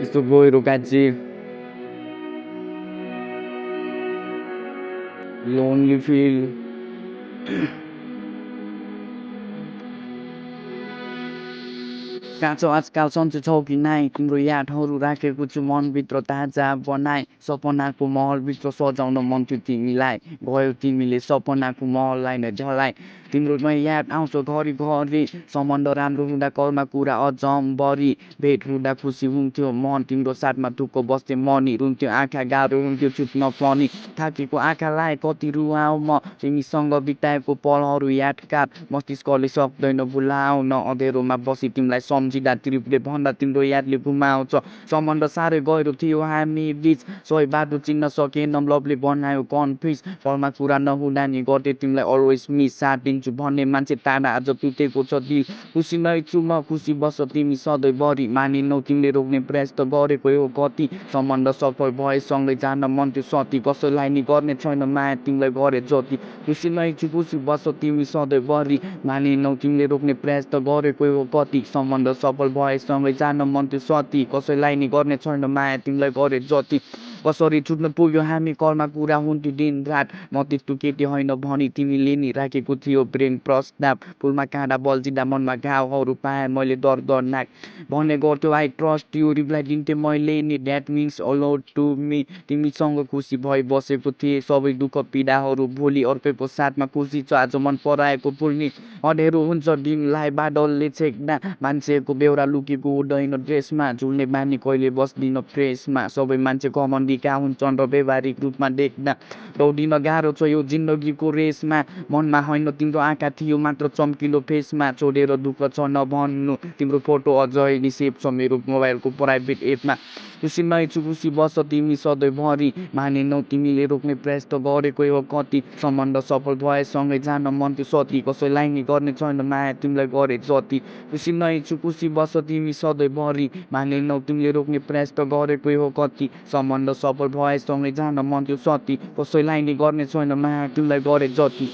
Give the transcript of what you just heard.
यस्तो गहिरो Kanchi lonely feel काँचो आजकाल सन्चो छौ कि नाइ तिम्रो यादहरू राखेको छु मनभित्र ताजा बनाए सपनाको महलभित्र सजाउन मन थियो तिमीलाई गयो तिमीले सपनाको महललाई नै जलाए तिम्रो मै याद आउँछ घरिघरि सम्बन्ध राम्रो हुँदा कलमा कुरा अझम्बरी भेट हुँदा खुसी हुन्थ्यो मन तिम्रो साथमा थुक्क बस्थे मनी रुन्थ्यो आँखा गाह्रो हुन्थ्यो छुट्न पनि थाकेको आँखालाई कति रुवाउ म तिमीसँग बिताएको पलहरू यादगार मस्तिष्कले सक्दैन भुलाउन अँधेरोमा बसी तिमीलाई सम्झिँदा त्रिपुले भन्दा तिम्रो यादले घुमाउँछ सम्बन्ध साह्रै गहिरो थियो हामी बिच सही बाटो चिन्न सकेनौँ लभले बनायो कन्फ्युज पलमा कुरा नहुँदा नि गर्दै तिमीलाई अलवेज मिस साथ दिन्छु भन्ने मान्छे टाढा आज टुटेको छ दिल खुसी नै छु म खुसी बस तिमी सधैँभरि मानिनौ तिमीले रोक्ने प्रयास त गरेको हो कति सम्बन्ध सफल भएसँगै जान मन थियो सती कसैलाई नि गर्ने छैन माया तिमीलाई गरे जति खुसी नै छु खुसी बस तिमी सधैँभरि मानिनौ तिमीले रोक्ने प्रयास त गरेको हो कति सम्बन्ध सफल भएसँगै जान मन थियो सती कसैलाई नि गर्ने छैन माया तिमीलाई गरे जति कसरी छुट्न पुग्यो हामी कलमा कुरा हुन्थ्यो दिनरात म त्यस्तो केटी होइन भनी तिमीले नि राखेको थियो प्रेम प्रस्ताव फुलमा काँडा बल्झिँदा मनमा घाउहरू पाएँ मैले दर्दनाक भन्ने गर्थ्यो आई ट्रस्ट यु रिप्लाई दिन्थेँ मैले नि that means allowed to me तिमीसँग खुसी भइ बसेको थिएँ सबै दुःख पीडाहरू भोलि अर्कैको साथमा खुसी छ आज मन पराएको फुल्ने अँधेरो हुन्छ दिनलाई बादलले छेक्दा मान्छेको बेहोरा लुकेको हुँदैन ड्रेसमा झुल्ने बानी कहिले बस्दिन फ्रेसमा सबै मान्छे घमण्डीका हुन्छन् र व्यवहारिक रूपमा देख्दा दौडिन गाह्रो छ यो जिन्दगीको रेसमा मनमा होइन तिम्रो आँखा थियो मात्र चम्किलो फेसमा छोडेर दुःख छ नभन्नु तिम्रो फोटो अझै नि सेभ छ मेरो मोबाइलको प्राइभेट एपमा खुसी नै छु खुसी बस तिमी सधैँभरि मानेनौ तिमीले रोक्ने प्रयास त गरेको हो कति सम्बन्ध सफल भएसँगै जान मन थियो सती कसैलाई नि गर्ने छैन माया तिमीलाई गरे जति खुसी नै छु खुसी बस तिमी सधैँभरि मानेनौ तिमीले रोक्ने प्रयास त गरेको हो कति सम्बन्ध सफल भएसँगै जान मन थियो सती कसैलाई नि गर्ने छैन माया तिमीलाई गरे जति